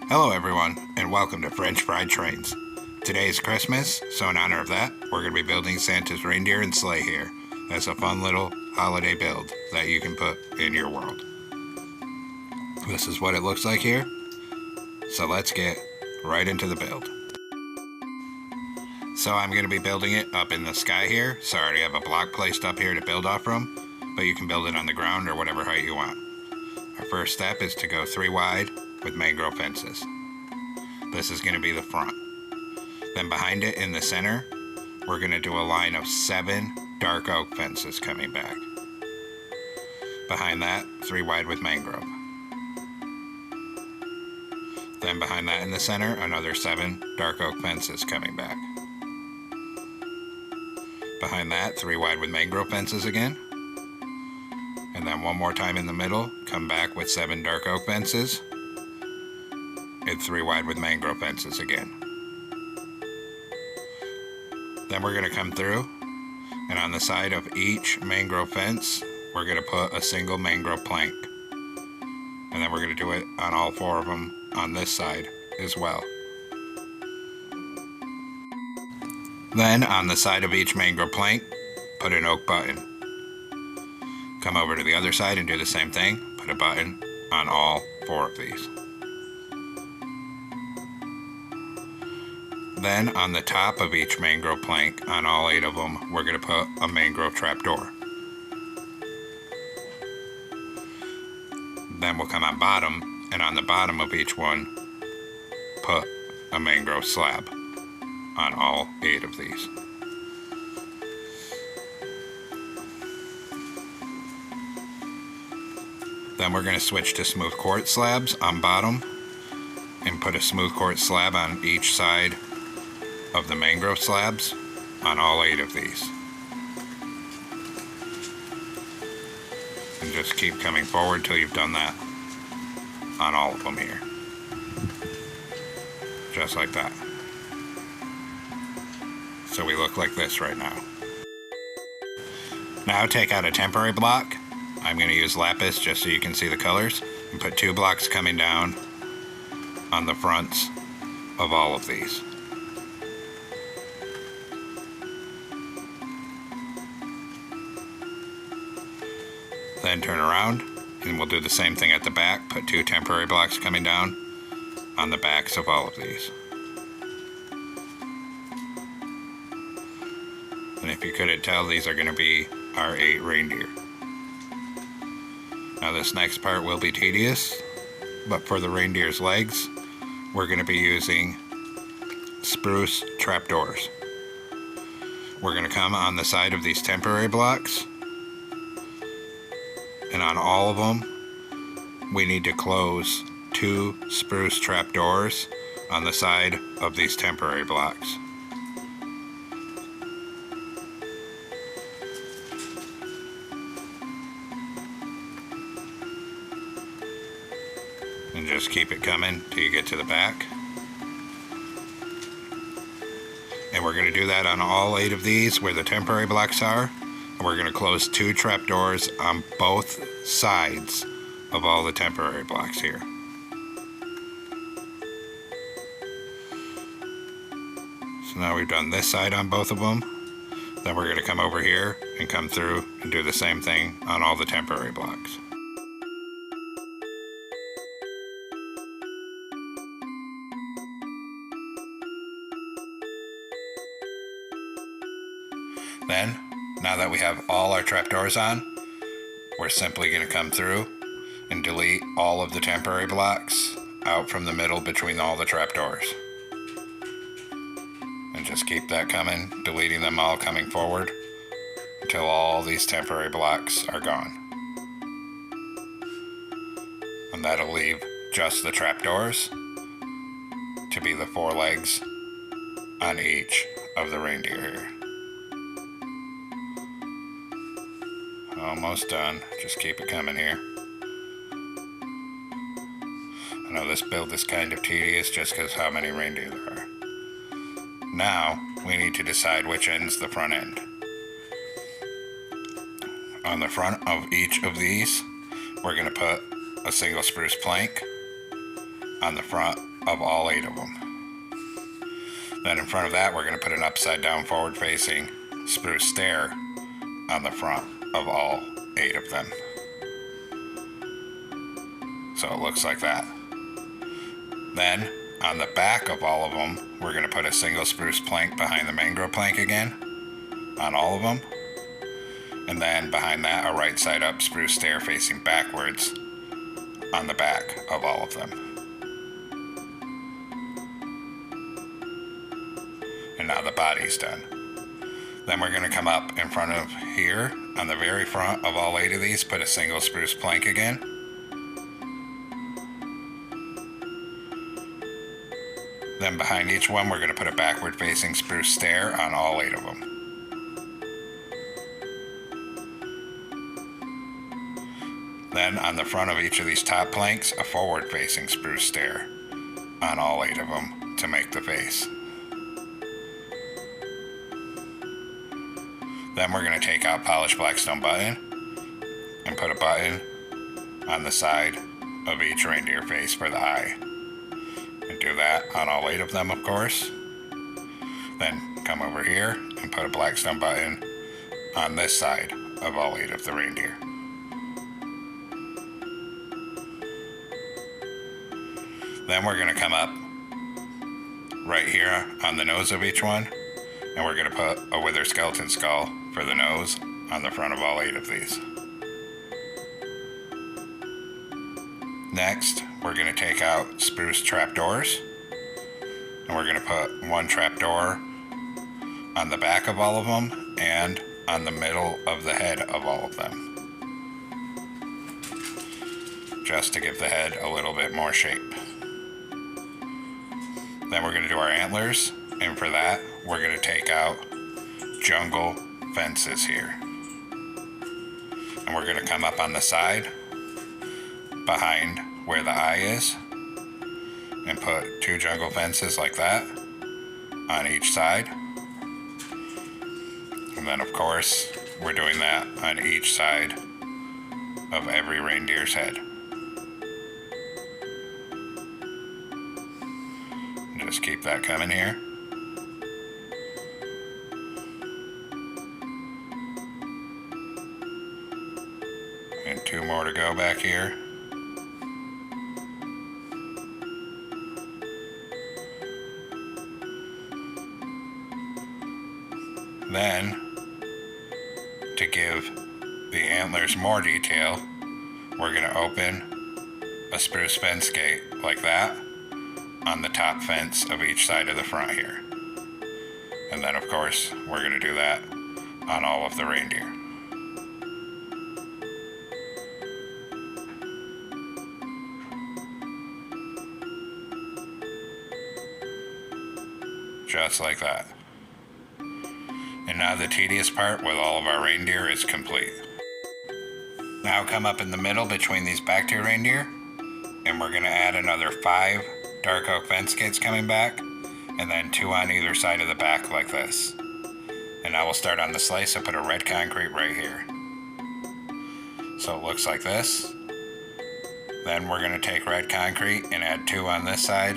Hello everyone, and welcome to French Fried Trains. Today is Christmas, so in honor of that, we're going to be building Santa's reindeer and sleigh here as a fun little holiday build that you can put in your world. This is what it looks like here, so let's get right into the build. So I'm going to be building it up in the sky here, so I already have a block placed up here to build off from, but you can build it on the ground or whatever height you want. Our first step is to go 3 wide with mangrove fences. This is going to be the front. Then behind it in the center, we're going to do a line of 7 dark oak fences coming back. Behind that, 3 wide with mangrove. Then behind that in the center, another 7 dark oak fences coming back. Behind that, 3 wide with mangrove fences again. And then one more time in the middle, come back with 7 dark oak fences. And 3 wide with mangrove fences again. Then we're going to come through, and on the side of each mangrove fence, we're going to put a single mangrove plank. And then we're going to do it on all 4 of them on this side as well. Then on the side of each mangrove plank, put an oak button. Come over to the other side and do the same thing, put a button on all 4 of these. Then on the top of each mangrove plank, on all 8 of them, we're going to put a mangrove trapdoor. Then we'll come on bottom, and on the bottom of each one, put a mangrove slab on all 8 of these. Then we're going to switch to smooth quartz slabs on bottom and put a smooth quartz slab on each side of the mangrove slabs on all 8 of these. And just keep coming forward till you've done that on all of them here. Just like that. So we look like this right now. Now take out a temporary block. I'm going to use lapis just so you can see the colors, and put 2 blocks coming down on the fronts of all of these. Then turn around, and we'll do the same thing at the back. Put 2 temporary blocks coming down on the backs of all of these. And if you couldn't tell, these are going to be our 8 reindeer. Now this next part will be tedious, but for the reindeer's legs, we're going to be using spruce trapdoors. We're going to come on the side of these temporary blocks, and on all of them, we need to close 2 spruce trapdoors on the side of these temporary blocks. And just keep it coming till you get to the back. And we're going to do that on all 8 of these where the temporary blocks are. And we're going to close 2 trapdoors on both sides of all the temporary blocks here. So now we've done this side on both of them. Then we're going to come over here and come through and do the same thing on all the temporary blocks. Then, now that we have all our trapdoors on, we're simply going to come through and delete all of the temporary blocks out from the middle between all the trapdoors. And just keep that coming, deleting them all coming forward until all these temporary blocks are gone. And that'll leave just the trapdoors to be the 4 legs on each of the reindeer here. Almost done. Just keep it coming here. I know this build is kind of tedious just because how many reindeer there are. Now, we need to decide which end's the front end. On the front of each of these, we're going to put a single spruce plank on the front of all 8 of them. Then in front of that, we're going to put an upside down forward facing spruce stair on the front of all 8 of them. So it looks like that. Then on the back of all of them, we're going to put a single spruce plank behind the mangrove plank again on all of them. And then behind that, a right side up spruce stair facing backwards on the back of all of them. And now the body's done. Then we're going to come up in front of here, on the very front of all 8 of these, put a single spruce plank again. Then behind each one, we're going to put a backward facing spruce stair on all 8 of them. Then on the front of each of these top planks, a forward facing spruce stair on all 8 of them to make the face. Then we're going to take out polished blackstone button and put a button on the side of each reindeer face for the eye. And do that on all 8 of them, of course. Then come over here and put a blackstone button on this side of all 8 of the reindeer. Then we're going to come up right here on the nose of each one, and we're going to put a wither skeleton skull for the nose on the front of all 8 of these. Next, we're going to take out spruce trapdoors, and we're going to put one trapdoor on the back of all of them and on the middle of the head of all of them, just to give the head a little bit more shape. Then we're going to do our antlers, and for that, we're going to take out jungle fences here. And we're going to come up on the side behind where the eye is and put 2 jungle fences like that on each side. And then, of course, we're doing that on each side of every reindeer's head. Just keep that coming here. And 2 more to go back here. Then, to give the antlers more detail, we're going to open a spruce fence gate like that on the top fence of each side of the front here. And then, of course, we're going to do that on all of the reindeer. Just like that. And now the tedious part with all of our reindeer is complete. Now come up in the middle between these back 2 reindeer, and we're going to add another 5 dark oak fence gates coming back, and then 2 on either side of the back like this. And I will start on the sleigh, so put a red concrete right here. So it looks like this. Then we're going to take red concrete and add 2 on this side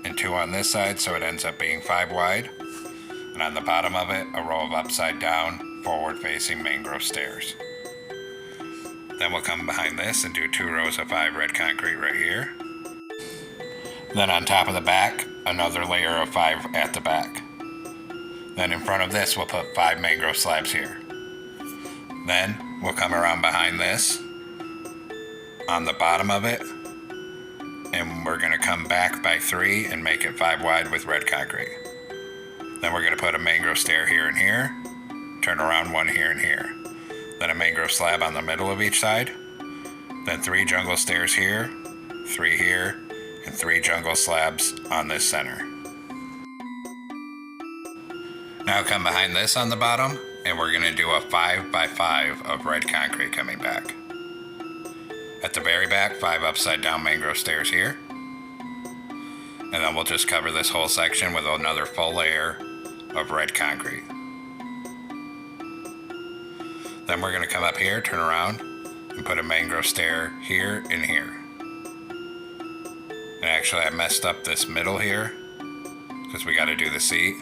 and 2 on this side, so it ends up being 5 wide. And on the bottom of it, a row of upside down, forward facing mangrove stairs. Then we'll come behind this and do 2 rows of 5 red concrete right here. Then on top of the back, another layer of 5 at the back. Then in front of this, we'll put 5 mangrove slabs here. Then we'll come around behind this on the bottom of it, and we're going to come back by 3 and make it 5 wide with red concrete. Then we're going to put a mangrove stair here and here, turn around 1 here and here. Then a mangrove slab on the middle of each side. Then 3 jungle stairs here, 3 here, and 3 jungle slabs on this center. Now come behind this on the bottom, and we're going to do a 5 by 5 of red concrete coming back. At the very back, 5 upside down mangrove stairs here. And then we'll just cover this whole section with another full layer of red concrete. Then we're going to come up here, turn around, and put a mangrove stair here and here. And actually I messed up this middle here because we got to do the seat.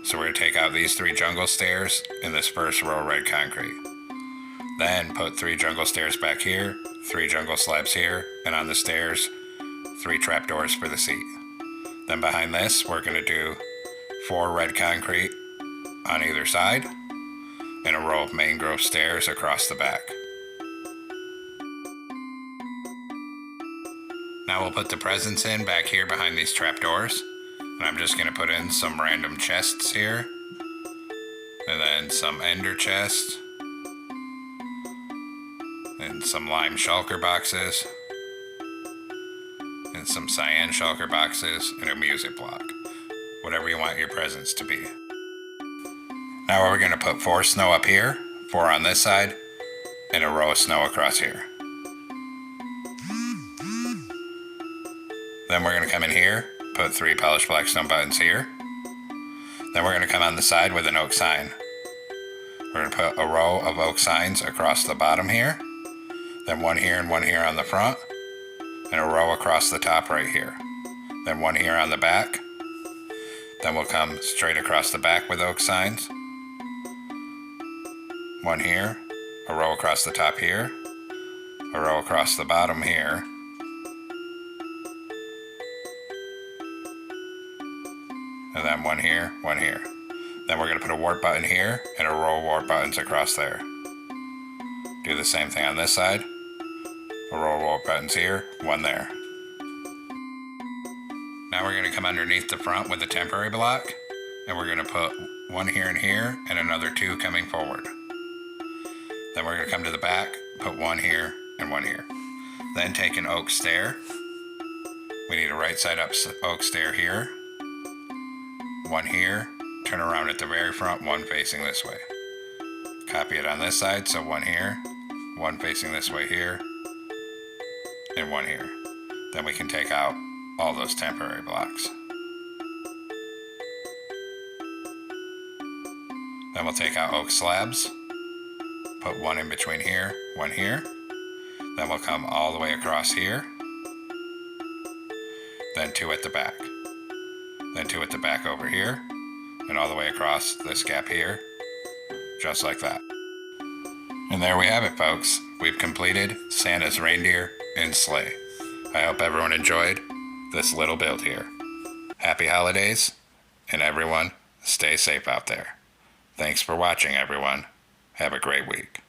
So we're going to take out these 3 jungle stairs in this first row of red concrete. Then put 3 jungle stairs back here, 3 jungle slabs here, and on the stairs, 3 trapdoors for the seat. Then behind this, we're going to do 4 red concrete on either side, and a row of mangrove stairs across the back. Now we'll put the presents in back here behind these trapdoors, and I'm just going to put in some random chests here, and then some ender chests, and some lime shulker boxes, and some cyan shulker boxes, and a music block. Whatever you want your presents to be. Now we're going to put 4 snow up here, 4 on this side, and a row of snow across here. Then we're going to come in here, put 3 polished black stone buttons here. Then we're going to come on the side with an oak sign. We're going to put a row of oak signs across the bottom here, then 1 here and 1 here on the front, and a row across the top right here. Then 1 here on the back. Then we'll come straight across the back with oak signs. 1 here, a row across the top here, a row across the bottom here, and then 1 here, 1 here. Then we're going to put a wart button here and a row of wart buttons across there. Do the same thing on this side. A row of wart buttons here, 1 there. Now we're going to come underneath the front with a temporary block, and we're going to put 1 here and here and another 2 coming forward. Then we're going to come to the back, put 1 here and 1 here. Then take an oak stair. We need a right side up oak stair here. 1 here, turn around at the very front, 1 facing this way. Copy it on this side, so 1 here, 1 facing this way here, and 1 here. Then we can take out all those temporary blocks. Then we'll take out oak slabs, put 1 in between here, 1 here. Then we'll come all the way across here, then 2 at the back. Then 2 at the back over here, and all the way across this gap here, just like that. And there we have it, folks. We've completed Santa's reindeer and sleigh. I hope everyone enjoyed this little build here. Happy holidays, and everyone stay safe out there. Thanks for watching, everyone. Have a great week.